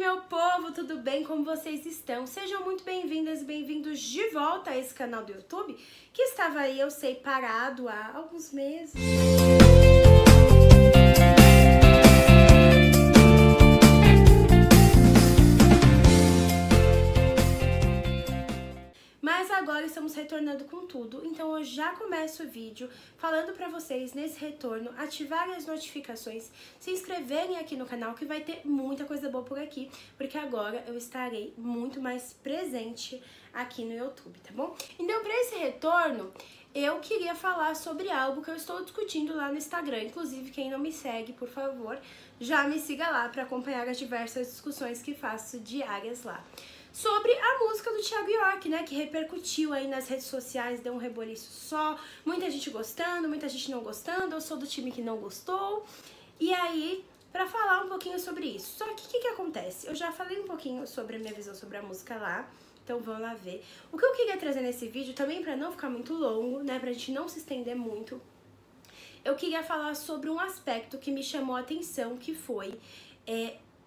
meu povo, tudo bem? Como vocês estão? Sejam muito bem-vindas e bem-vindos de volta a esse canal do YouTube, que estava aí, eu sei, parado há alguns meses. Mas agora estamos retornando com tudo, então eu já começo o vídeo falando pra vocês, nesse retorno, ativarem as notificações, se inscreverem aqui no canal, que vai ter muita coisa boa por aqui, porque agora eu estarei muito mais presente aqui no YouTube, tá bom? Então, pra esse retorno, eu queria falar sobre algo que eu estou discutindo lá no Instagram. Inclusive, quem não me segue, por favor, já me siga lá para acompanhar as diversas discussões que faço diárias lá. Sobre a música do Thiago York, né, que repercutiu aí nas redes sociais, deu um reboliço só, muita gente gostando, muita gente não gostando, eu sou do time que não gostou. E aí, pra falar um pouquinho sobre isso. Só que o que acontece? Eu já falei um pouquinho sobre a minha visão sobre a música lá, então vamos lá ver. O que eu queria trazer nesse vídeo, também pra não ficar muito longo, né, pra gente não se estender muito, eu queria falar sobre um aspecto que me chamou a atenção, que foi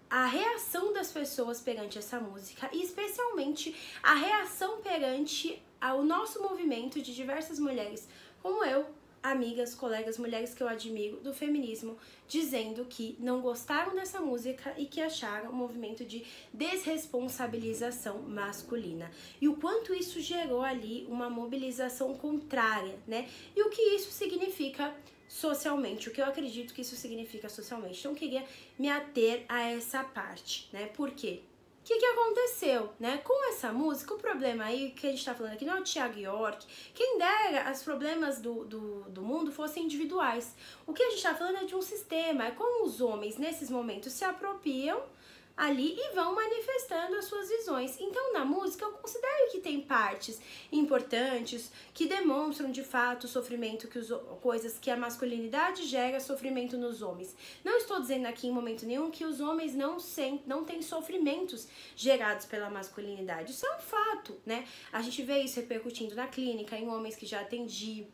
a reação das pessoas perante essa música, e especialmente a reação perante ao nosso movimento de diversas mulheres, como eu, amigas, colegas, mulheres que eu admiro do feminismo, dizendo que não gostaram dessa música e que acharam um movimento de desresponsabilização masculina. E o quanto isso gerou ali uma mobilização contrária, né? E o que isso significa socialmente, o que eu acredito que isso significa socialmente. Então eu queria me ater a essa parte, né? Por quê? O que aconteceu, né? Com essa música, o problema aí que a gente tá falando aqui não é o Thiago York. Quem dera os problemas do mundo fossem individuais. O que a gente tá falando é de um sistema, é como os homens nesses momentos se apropriam ali e vão manifestando as suas visões. Então, na música, eu considero que tem partes importantes que demonstram de fato o sofrimento, coisas que a masculinidade gera sofrimento nos homens. Não estou dizendo aqui em momento nenhum que os homens não têm sofrimentos gerados pela masculinidade. Isso é um fato, né? A gente vê isso repercutindo na clínica, em homens que já atendi,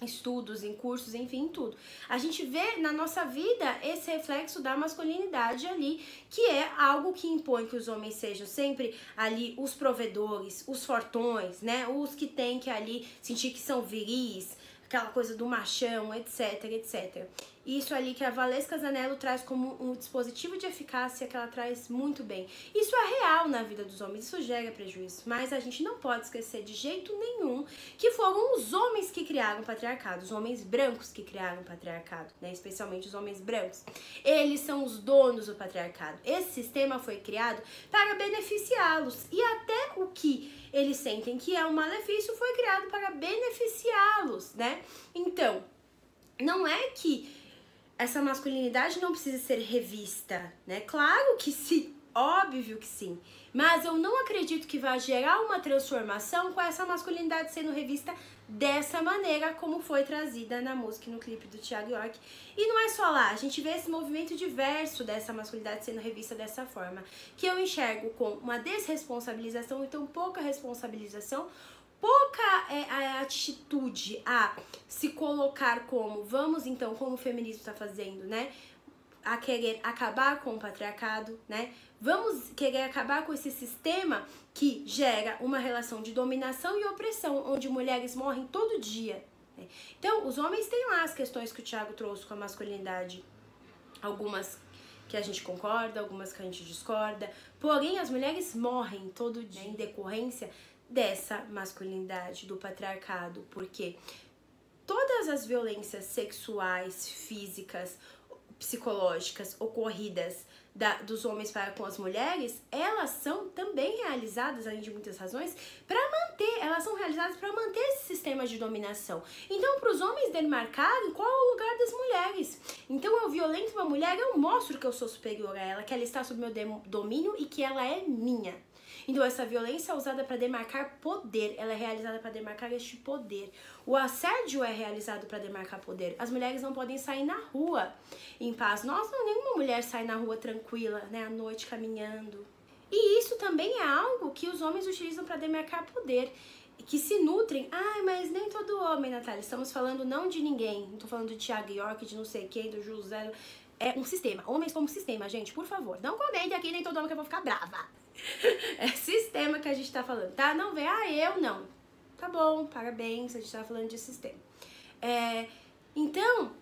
estudos, em cursos, enfim, tudo. A gente vê na nossa vida esse reflexo da masculinidade ali, que é algo que impõe que os homens sejam sempre ali os provedores, os fortões, né? Os que têm que ali sentir que são viris, aquela coisa do machão, etc, etc. Isso ali que a Valesca Zanello traz como um dispositivo de eficácia que ela traz muito bem. Isso é real na vida dos homens, isso gera prejuízo. Mas a gente não pode esquecer de jeito nenhum que foram os homens que criaram o patriarcado, os homens brancos que criaram o patriarcado, né? Especialmente os homens brancos. Eles são os donos do patriarcado. Esse sistema foi criado para beneficiá-los. E até o que eles sentem que é um malefício foi criado para beneficiá-los, né? Então, não é que essa masculinidade não precisa ser revista, né? Claro que sim, óbvio que sim. Mas eu não acredito que vai gerar uma transformação com essa masculinidade sendo revista dessa maneira como foi trazida na música e no clipe do Thiago York. E não é só lá, a gente vê esse movimento diverso dessa masculinidade sendo revista dessa forma, que eu enxergo com uma desresponsabilização, então pouca responsabilização, pouca atitude a se colocar como, vamos então, como o feminismo está fazendo, né? A querer acabar com o patriarcado, né? Vamos querer acabar com esse sistema que gera uma relação de dominação e opressão, onde mulheres morrem todo dia, né? Então, os homens têm lá as questões que o Thiago trouxe com a masculinidade, algumas que a gente concorda, algumas que a gente discorda, porém as mulheres morrem todo dia em decorrência dessa masculinidade, do patriarcado, porque todas as violências sexuais, físicas, psicológicas ocorridas dos homens para com as mulheres, elas são também realizadas, além de muitas razões, elas são realizadas para manter esse sistema de dominação. Então, para os homens demarcarem qual é o lugar das mulheres. Então, eu violento uma mulher, eu mostro que eu sou superior a ela, que ela está sob meu domínio e que ela é minha. Então, essa violência é usada para demarcar poder, ela é realizada para demarcar este poder. O assédio é realizado para demarcar poder. As mulheres não podem sair na rua em paz. Nossa, nenhuma mulher sai na rua tranquila, né, à noite caminhando. E isso também é algo que os homens utilizam para demarcar poder, que se nutrem. Ai, mas nem todo homem, Natália, estamos falando não de ninguém. Não tô falando do Thiago York, de não sei quem, do José. é um sistema. Homens como sistema, gente, por favor. Não comentem aqui, nem todo homem que eu vou ficar brava. É sistema que a gente tá falando, tá? Não vem, eu não. Tá bom, parabéns, a gente tá falando de sistema. Então,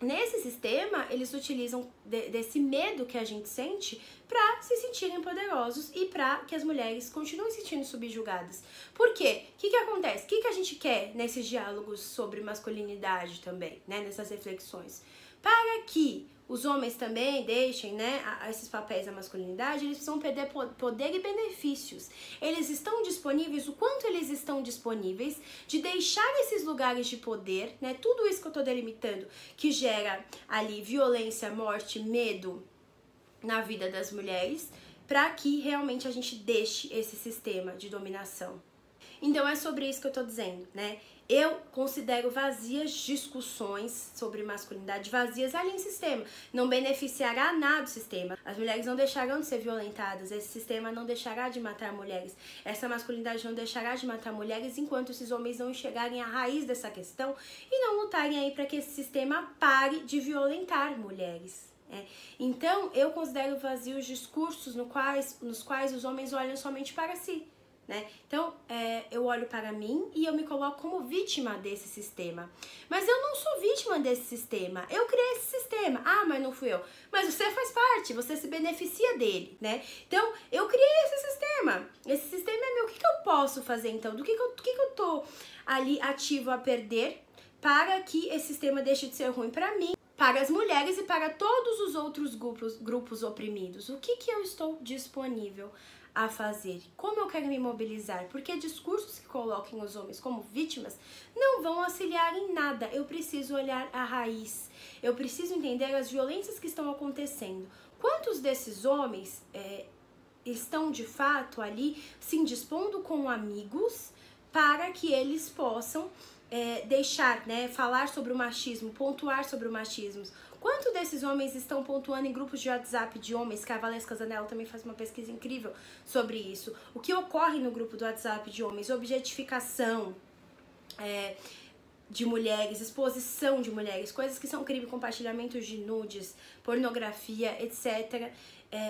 nesse sistema, eles utilizam desse medo que a gente sente pra se sentirem poderosos e pra que as mulheres continuem se sentindo subjugadas. Por quê? O que acontece? O que a gente quer nesses diálogos sobre masculinidade também, né? Nessas reflexões? Para que os homens também deixem, né, esses papéis da masculinidade, eles precisam perder poder e benefícios. Eles estão disponíveis, o quanto eles estão disponíveis de deixar esses lugares de poder, né, tudo isso que eu tô delimitando, que gera ali violência, morte, medo na vida das mulheres, para que realmente a gente deixe esse sistema de dominação. Então é sobre isso que eu tô dizendo, né? Eu considero vazias discussões sobre masculinidade, vazias ali em sistema. Não beneficiará nada o sistema. As mulheres não deixarão de ser violentadas, esse sistema não deixará de matar mulheres. Essa masculinidade não deixará de matar mulheres enquanto esses homens não enxergarem a raiz dessa questão e não lutarem aí para que esse sistema pare de violentar mulheres. Então, eu considero vazios discursos nos quais os homens olham somente para si. Né? Então, eu olho para mim e eu me coloco como vítima desse sistema. Mas eu não sou vítima desse sistema. Eu criei esse sistema. Ah, mas não fui eu. Mas você faz parte, você se beneficia dele, né? Então, eu criei esse sistema. Esse sistema é meu. O que eu posso fazer, então? Do que eu tô ali ativo a perder para que esse sistema deixe de ser ruim para mim, para as mulheres e para todos os outros grupos oprimidos? O que eu estou disponível a fazer? Como eu quero me mobilizar? Porque discursos que coloquem os homens como vítimas não vão auxiliar em nada. Eu preciso olhar a raiz. Eu preciso entender as violências que estão acontecendo. Quantos desses homens estão de fato ali se indispondo com amigos para que eles possam deixar, né, falar sobre o machismo, pontuar sobre o machismo? Quanto desses homens estão pontuando em grupos de WhatsApp de homens? Que a Valesca Zanella também faz uma pesquisa incrível sobre isso. O que ocorre no grupo do WhatsApp de homens? Objetificação de mulheres, exposição de mulheres, coisas que são crime, compartilhamentos de nudes, pornografia, etc.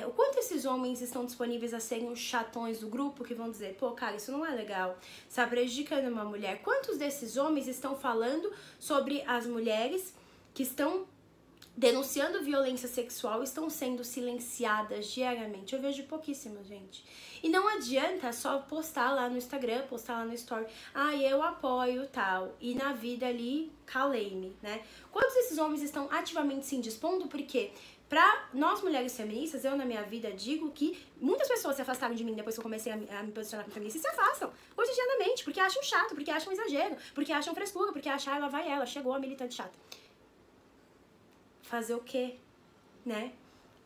O quanto esses homens estão disponíveis a serem os chatões do grupo que vão dizer, pô, cara, isso não é legal, está prejudicando uma mulher. Quantos desses homens estão falando sobre as mulheres que estão denunciando violência sexual, estão sendo silenciadas diariamente? Eu vejo pouquíssimo, gente. E não adianta só postar lá no Instagram, postar lá no Story, eu apoio tal, e na vida ali, calei-me, né? Quantos desses homens estão ativamente se indispondo? Porque pra nós mulheres feministas, eu na minha vida digo que muitas pessoas se afastaram de mim depois que eu comecei a me posicionar como feminista e se afastam cotidianamente, porque acham chato, porque acham exagero, porque acham frescura, porque acham, lá vai ela, chegou a militante chata. Fazer o quê, né?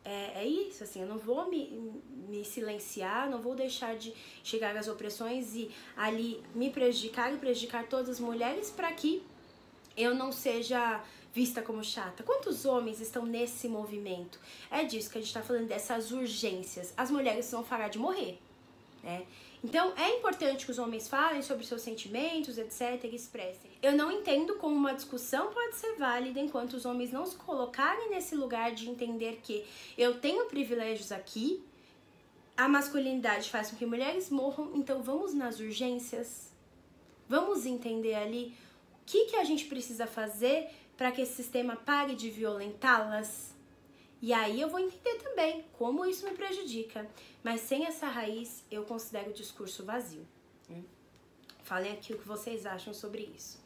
É isso, assim, eu não vou me silenciar, não vou deixar de chegar às opressões e ali me prejudicar e prejudicar todas as mulheres para que eu não seja vista como chata. Quantos homens estão nesse movimento? É disso que a gente tá falando, dessas urgências. As mulheres vão parar de morrer, né? Então, é importante que os homens falem sobre seus sentimentos, etc, e expressem. Eu não entendo como uma discussão pode ser válida enquanto os homens não se colocarem nesse lugar de entender que eu tenho privilégios aqui, a masculinidade faz com que mulheres morram, então vamos nas urgências, vamos entender ali o que a gente precisa fazer para que esse sistema pare de violentá-las. E aí eu vou entender também como isso me prejudica. Mas sem essa raiz, eu considero o discurso vazio. Falem aqui o que vocês acham sobre isso.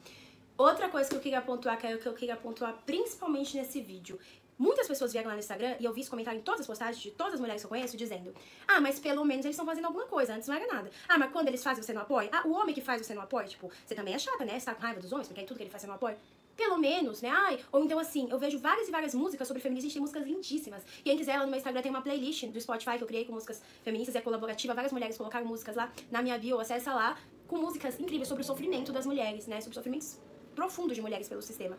Outra coisa que eu queria pontuar, que eu queria pontuar principalmente nesse vídeo. Muitas pessoas vieram lá no Instagram e eu vi esse comentário em todas as postagens de todas as mulheres que eu conheço, dizendo: mas pelo menos eles estão fazendo alguma coisa, antes não era nada. Mas quando eles fazem, você não apoia? O homem que faz, você não apoia? Tipo, você também é chata, né? Você tá com raiva dos homens, porque aí tudo que ele faz, você não apoia? Pelo menos, né? Ou então assim, eu vejo várias e várias músicas sobre feminismo, a gente tem músicas lindíssimas. Quem quiser, lá no meu Instagram tem uma playlist do Spotify que eu criei com músicas feministas, é colaborativa, várias mulheres colocaram músicas lá na minha bio, acessa lá, com músicas incríveis sobre o sofrimento das mulheres, né? Sobre sofrimentos profundos de mulheres pelo sistema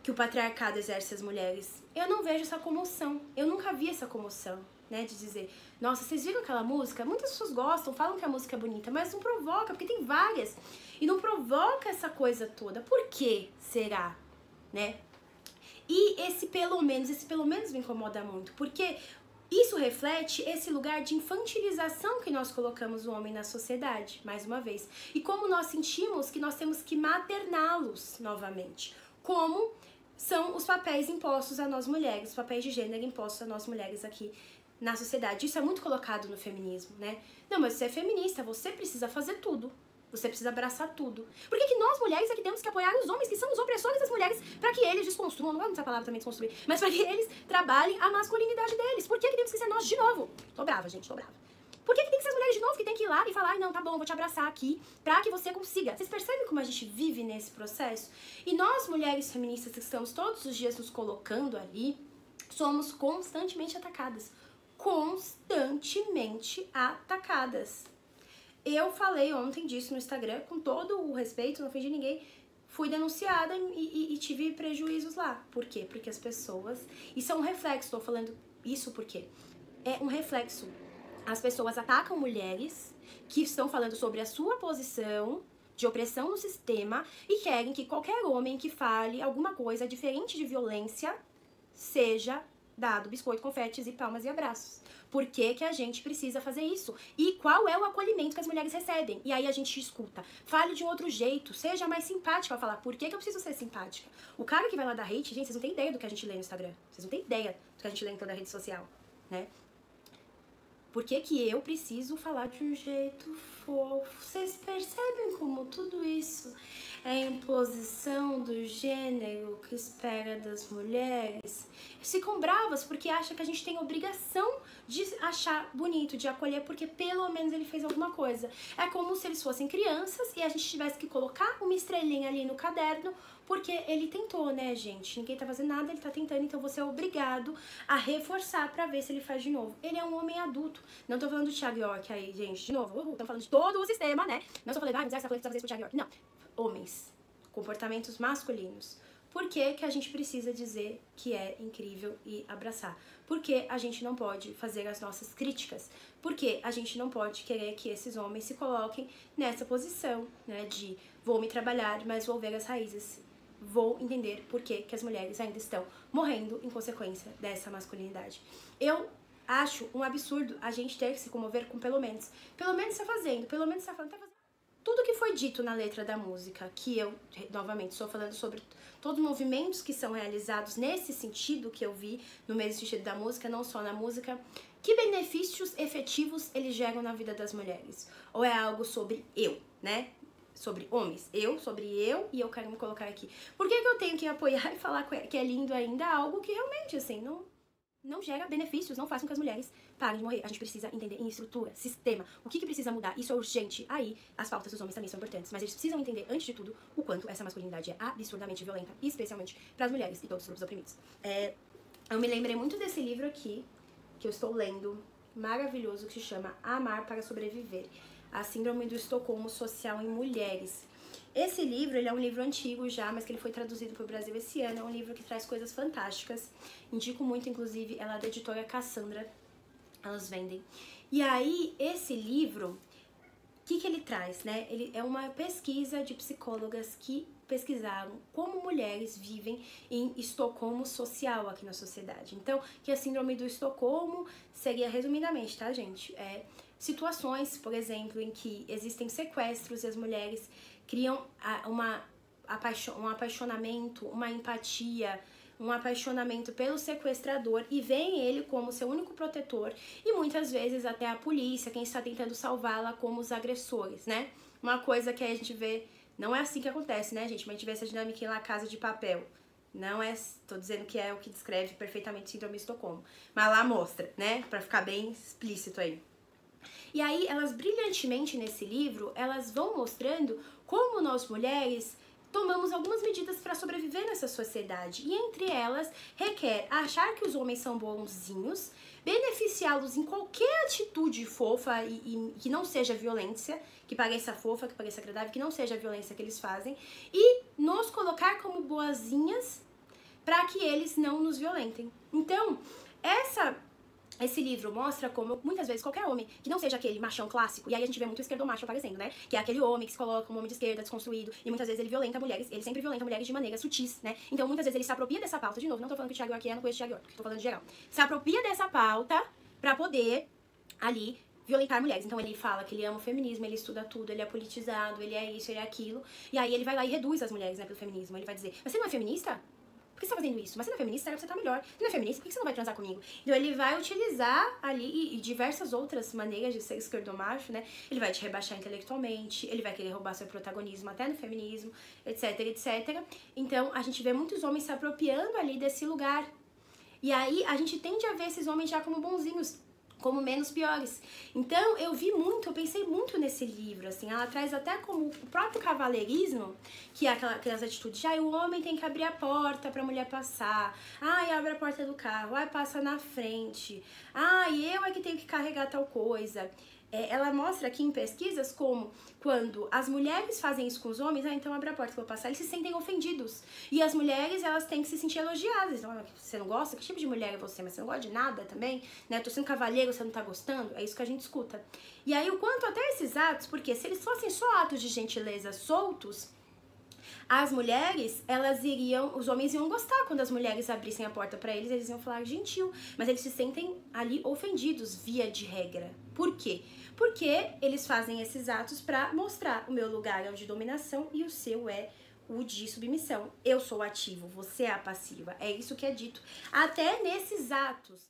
que o patriarcado exerce às mulheres. Eu não vejo essa comoção, eu nunca vi essa comoção, né? De dizer, nossa, vocês viram aquela música? Muitas pessoas gostam, falam que a música é bonita, mas não provoca, porque tem várias. E não provoca essa coisa toda. Por que será, né? E esse pelo menos me incomoda muito, porque isso reflete esse lugar de infantilização que nós colocamos o homem na sociedade, mais uma vez. E como nós sentimos que nós temos que materná-los novamente. Como são os papéis impostos a nós mulheres, os papéis de gênero impostos a nós mulheres aqui na sociedade. Isso é muito colocado no feminismo, né? Não, mas você é feminista, você precisa fazer tudo. Você precisa abraçar tudo. Por que nós, mulheres, é que temos que apoiar os homens, que são os opressores das mulheres, para que eles desconstruam, não gosto dessa palavra também, desconstruir, mas para que eles trabalhem a masculinidade deles? Por que temos que ser nós de novo? Tô brava, gente, tô brava. Por que tem que ser as mulheres de novo que tem que ir lá e falar, não, tá bom, vou te abraçar aqui, pra que você consiga? Vocês percebem como a gente vive nesse processo? E nós, mulheres feministas que estamos todos os dias nos colocando ali, somos constantemente atacadas. Constantemente atacadas. Eu falei ontem disso no Instagram, com todo o respeito, não ofendi ninguém, fui denunciada e tive prejuízos lá. Por quê? Porque as pessoas... Isso é um reflexo, tô falando isso porque é um reflexo. As pessoas atacam mulheres que estão falando sobre a sua posição de opressão no sistema e querem que qualquer homem que fale alguma coisa diferente de violência seja dado biscoito, confetes e palmas e abraços. Por que que a gente precisa fazer isso? E qual é o acolhimento que as mulheres recebem? E aí a gente escuta. Fale de um outro jeito, seja mais simpática ao falar. Por que que eu preciso ser simpática? O cara que vai lá dar hate, gente, vocês não têm ideia do que a gente lê no Instagram. Vocês não têm ideia do que a gente lê em toda a rede social, né? Por que que eu preciso falar de um jeito fofo? Vocês percebem como tudo isso é imposição do gênero que espera das mulheres? Ficam bravas porque acham que a gente tem obrigação de achar bonito, de acolher, porque pelo menos ele fez alguma coisa. É como se eles fossem crianças e a gente tivesse que colocar uma estrelinha ali no caderno, porque ele tentou, né, gente? Ninguém tá fazendo nada, ele tá tentando, então você é obrigado a reforçar pra ver se ele faz de novo. Ele é um homem adulto. Não tô falando do Thiago York aí, gente, de novo. Estamos falando de todo o sistema, né? Não só falando, mas você tá falando que você precisa fazer isso pro Thiago York. Não. Homens. Comportamentos masculinos. Por que que a gente precisa dizer que é incrível e abraçar? Por que a gente não pode fazer as nossas críticas? Por que a gente não pode querer que esses homens se coloquem nessa posição, né, de vou me trabalhar, mas vou ver as raízes. Vou entender por que que as mulheres ainda estão morrendo em consequência dessa masculinidade. Eu acho um absurdo a gente ter que se comover com pelo menos está fazendo, pelo menos está falando, tá fazendo. Tudo que foi dito na letra da música, que eu, novamente, estou falando sobre todos os movimentos que são realizados nesse sentido que eu vi, no mesmo sentido da música, não só na música, que benefícios efetivos eles geram na vida das mulheres? Ou é algo sobre eu, né? Sobre homens, sobre eu, e eu quero me colocar aqui. Por que que eu tenho que apoiar e falar que é lindo ainda algo que realmente, assim, não gera benefícios, não faz com que as mulheres parem de morrer? A gente precisa entender em estrutura, sistema, o que precisa mudar. Isso é urgente. Aí, as pautas dos homens também são importantes, mas eles precisam entender, antes de tudo, o quanto essa masculinidade é absurdamente violenta, especialmente para as mulheres e todos os grupos oprimidos. Eu me lembrei muito desse livro aqui, que eu estou lendo, maravilhoso, que se chama Amar para Sobreviver. A Síndrome do Estocolmo Social em Mulheres. Esse livro, ele é um livro antigo já, mas que ele foi traduzido para o Brasil esse ano. É um livro que traz coisas fantásticas. Indico muito, inclusive, ela é da editora Cassandra. Elas vendem. E aí, esse livro, o que ele traz, né? Ele é uma pesquisa de psicólogas que pesquisaram como mulheres vivem em Estocolmo social aqui na sociedade. Então, que a Síndrome do Estocolmo seria, resumidamente, tá, gente? Situações, por exemplo, em que existem sequestros e as mulheres criam um apaixonamento, uma empatia, um apaixonamento pelo sequestrador e veem ele como seu único protetor e muitas vezes até a polícia, quem está tentando salvá-la, como os agressores, né? Uma coisa que a gente vê, não é assim que acontece, né, gente? Mas a gente vê essa dinâmica em La Casa de Papel. Não é, tô dizendo que é o que descreve perfeitamente Síndrome de Estocolmo, mas lá mostra, né? Pra ficar bem explícito aí. E aí, elas brilhantemente nesse livro, elas vão mostrando como nós mulheres tomamos algumas medidas para sobreviver nessa sociedade. E entre elas, requer achar que os homens são bonzinhos, beneficiá-los em qualquer atitude fofa e que não seja violência, que pareça fofa, que pareça agradável, que não seja a violência que eles fazem, e nos colocar como boazinhas para que eles não nos violentem. Então, essa esse livro mostra como, muitas vezes, qualquer homem que não seja aquele machão clássico, e aí a gente vê muito esquerdomacho aparecendo, né? Que é aquele homem que se coloca como homem de esquerda, desconstruído, e muitas vezes ele violenta mulheres, ele sempre violenta mulheres de maneiras sutis, né? Então, muitas vezes ele se apropria dessa pauta, de novo, não tô falando que o Thiago aqui é, não conheço o Thiago York, tô falando de geral. Se apropria dessa pauta pra poder, ali, violentar mulheres. Então ele fala que ele ama o feminismo, ele estuda tudo, ele é politizado, ele é isso, ele é aquilo, e aí ele vai lá e reduz as mulheres, né, pelo feminismo. Ele vai dizer, mas você não é feminista? Por que você tá fazendo isso? Mas você não é feminista, será que você tá melhor? Você não é feminista, por que você não vai transar comigo? Então ele vai utilizar ali, e diversas outras maneiras de ser esquerdomacho, né? Ele vai te rebaixar intelectualmente, ele vai querer roubar seu protagonismo até no feminismo, etc, etc. Então a gente vê muitos homens se apropriando ali desse lugar. E aí a gente tende a ver esses homens já como bonzinhos, como menos piores. Então, eu pensei muito nesse livro, assim, ela traz até como o próprio cavaleirismo, que é aquelas atitudes, o homem tem que abrir a porta pra mulher passar, abre a porta do carro, passa na frente, eu é que tenho que carregar tal coisa. Ela mostra aqui em pesquisas como quando as mulheres fazem isso com os homens, então abre a porta que eu vou passar, eles se sentem ofendidos. E as mulheres, elas têm que se sentir elogiadas. Então, você não gosta? Que tipo de mulher é você? Mas você não gosta de nada também? Né? Tô sendo cavalheiro, você não tá gostando? É isso que a gente escuta. E aí, o quanto até esses atos, porque se eles fossem só atos de gentileza soltos, as mulheres, os homens iam gostar quando as mulheres abrissem a porta pra eles, eles iam falar gentil, mas eles se sentem ali ofendidos, via de regra. Por quê? Porque eles fazem esses atos pra mostrar o meu lugar é o de dominação e o seu é o de submissão. Eu sou o ativo, você é a passiva. É isso que é dito. Até nesses atos,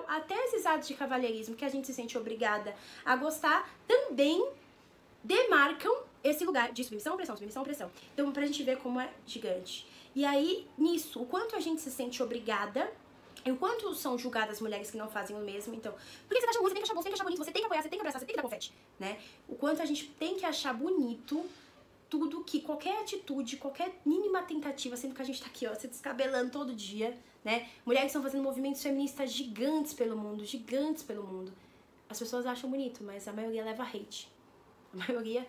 até esses atos de cavalheirismo que a gente se sente obrigada a gostar, também demarcam esse lugar de submissão, opressão, submissão, opressão. Então, pra gente ver como é gigante. E aí, nisso, o quanto a gente se sente obrigada, e o quanto são julgadas mulheres que não fazem o mesmo, então... Por que você tá achando ruim? Você tem que achar bom, você tem que achar bonito, você tem que apoiar, você tem que abraçar, você tem que dar confete, né? O quanto a gente tem que achar bonito tudo que, qualquer atitude, qualquer mínima tentativa, sendo que a gente tá aqui, ó, se descabelando todo dia, né? Mulheres estão fazendo movimentos feministas gigantes pelo mundo, gigantes pelo mundo. As pessoas acham bonito, mas a maioria leva hate. A maioria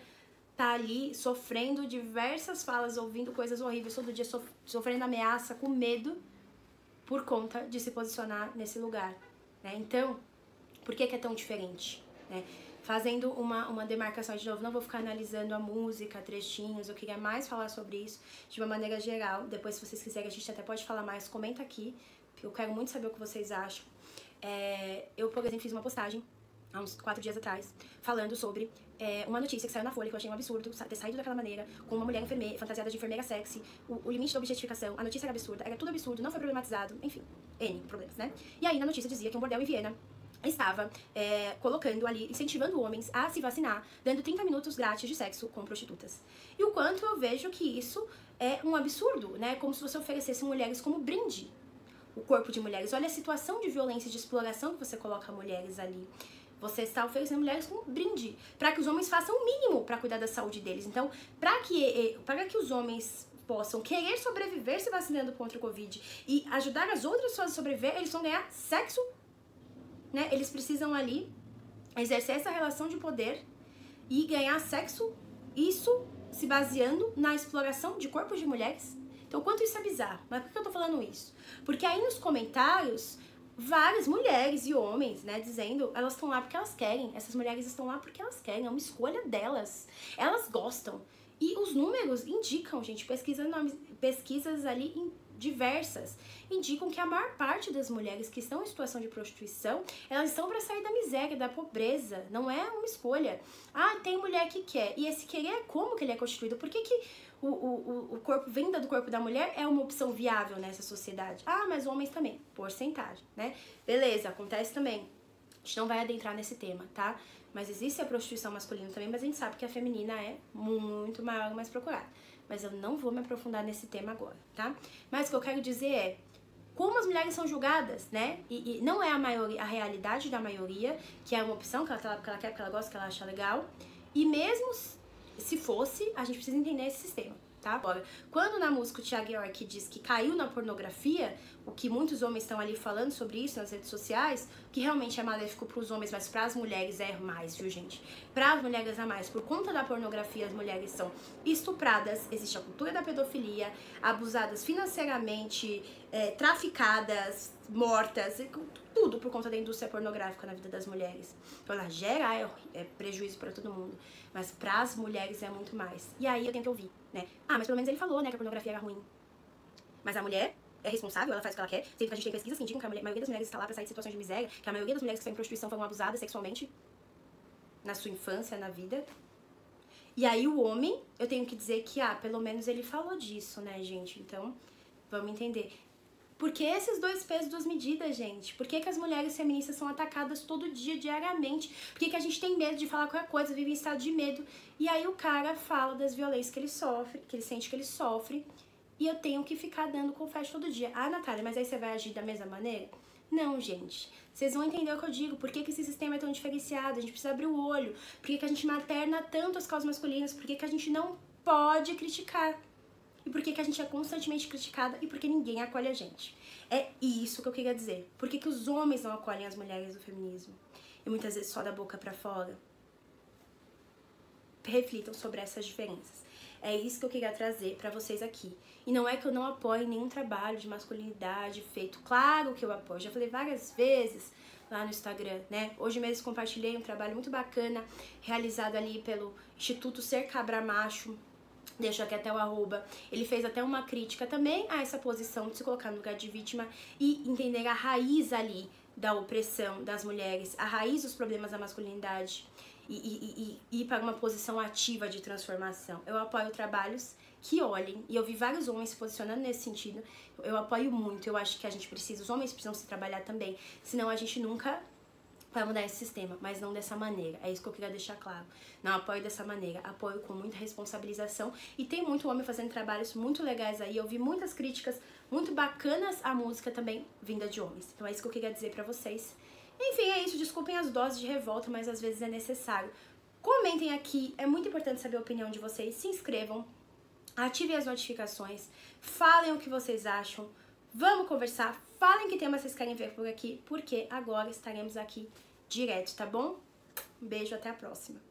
tá ali sofrendo diversas falas, ouvindo coisas horríveis todo dia, sofrendo ameaça, com medo, por conta de se posicionar nesse lugar, né? Então, por que é tão diferente, né? Fazendo uma demarcação de novo, não vou ficar analisando a música, trechinhos, eu queria mais falar sobre isso de uma maneira geral. Depois, se vocês quiserem, a gente até pode falar mais, comenta aqui, porque eu quero muito saber o que vocês acham. Eu, por exemplo, fiz uma postagem há uns 4 dias atrás, falando sobre uma notícia que saiu na Folha, que eu achei um absurdo ter saído daquela maneira, com uma mulher fantasiada de enfermeira sexy, o limite da objetificação, a notícia era absurda, era tudo absurdo, não foi problematizado, enfim, N problemas, né? E aí na notícia dizia que um bordel em Viena estava colocando ali, incentivando homens a se vacinar, dando 30 minutos grátis de sexo com prostitutas. E o quanto eu vejo que isso é um absurdo, né? Como se você oferecesse mulheres como brinde o corpo de mulheres. Olha a situação de violência e de exploração que você coloca mulheres ali. Você está oferecendo mulheres como brinde, para que os homens façam o mínimo para cuidar da saúde deles. Então, para que os homens possam querer sobreviver se vacinando contra o Covid e ajudar as outras pessoas a sobreviver, eles vão ganhar sexo, né? Eles precisam ali exercer essa relação de poder e ganhar sexo, isso se baseando na exploração de corpos de mulheres. Então, quanto isso é bizarro. Mas por que eu tô falando isso? Porque aí nos comentários, várias mulheres e homens, né, dizendo, elas estão lá porque elas querem, essas mulheres estão lá porque elas querem, é uma escolha delas, elas gostam. E os números indicam, gente, pesquisas ali diversas, indicam que a maior parte das mulheres que estão em situação de prostituição, elas estão para sair da miséria, da pobreza, não é uma escolha. Tem mulher que quer, e esse querer é como que ele é constituído, por que o corpo, venda do corpo da mulher é uma opção viável nessa sociedade? Mas homens também, porcentagem, né? Beleza, acontece também. A gente não vai adentrar nesse tema, tá? Mas existe a prostituição masculina também, mas a gente sabe que a feminina é muito maior e mais procurada. Mas eu não vou me aprofundar nesse tema agora, tá? Mas o que eu quero dizer é como as mulheres são julgadas, né? E não é a realidade da maioria, que é uma opção que ela quer, que ela gosta, que ela acha legal. E mesmo se fosse, a gente precisa entender esse sistema, tá? Agora, quando na música o Thiago York diz que caiu na pornografia, o que muitos homens estão ali falando sobre isso nas redes sociais, que realmente é maléfico para os homens, mas para as mulheres é mais, viu, gente? Para as mulheres é mais. Por conta da pornografia, as mulheres são estupradas, existe a cultura da pedofilia, abusadas financeiramente, traficadas, mortas, tudo por conta da indústria pornográfica na vida das mulheres. Então ela gera prejuízo para todo mundo, mas para as mulheres é muito mais. E aí eu tento ouvir, né? Ah, mas pelo menos ele falou, né, que a pornografia era ruim. Mas a mulher é responsável, ela faz o que ela quer. Sendo que a gente tem pesquisas que indicam que a maioria das mulheres está lá para sair de situações de miséria, que a maioria das mulheres que estão em prostituição foram abusadas sexualmente na sua infância, na vida. E aí o homem, eu tenho que dizer que, pelo menos ele falou disso, né, gente? Então, vamos entender. Por que esses dois pesos, duas medidas, gente? Por que as mulheres feministas são atacadas todo dia, diariamente? Por que a gente tem medo de falar qualquer coisa, vive em estado de medo? E aí o cara fala das violências que ele sofre, que ele sente que ele sofre, e eu tenho que ficar dando confete todo dia. Ah, Natália, mas aí você vai agir da mesma maneira? Não, gente. Vocês vão entender o que eu digo. Por que esse sistema é tão diferenciado? A gente precisa abrir o olho. Por que a gente materna tanto as causas masculinas? Por que a gente não pode criticar? E por que a gente é constantemente criticada? E por que ninguém acolhe a gente? É isso que eu queria dizer. Por que os homens não acolhem as mulheres do feminismo? E muitas vezes só da boca pra fora. Reflitam sobre essas diferenças. É isso que eu queria trazer pra vocês aqui. E não é que eu não apoie nenhum trabalho de masculinidade feito. Claro que eu apoio. Já falei várias vezes lá no Instagram, né? Hoje mesmo compartilhei um trabalho muito bacana realizado ali pelo Instituto Ser Cabra Macho. Deixo aqui até o @. Ele fez até uma crítica também a essa posição de se colocar no lugar de vítima e entender a raiz ali da opressão das mulheres, a raiz dos problemas da masculinidade e ir para uma posição ativa de transformação. Eu apoio trabalhos que olhem, e eu vi vários homens se posicionando nesse sentido. Eu apoio muito, eu acho que a gente precisa, os homens precisam se trabalhar também, senão a gente nunca vai mudar esse sistema, mas não dessa maneira. É isso que eu queria deixar claro. Não apoio dessa maneira, apoio com muita responsabilização. E tem muito homem fazendo trabalhos muito legais aí. Eu vi muitas críticas muito bacanas à música também vinda de homens. Então é isso que eu queria dizer pra vocês. Enfim, é isso. Desculpem as doses de revolta, mas às vezes é necessário. Comentem aqui, é muito importante saber a opinião de vocês. Se inscrevam, ativem as notificações, falem o que vocês acham. Vamos conversar, falem que tema vocês querem ver por aqui, porque agora estaremos aqui direto, tá bom? Um beijo, até a próxima.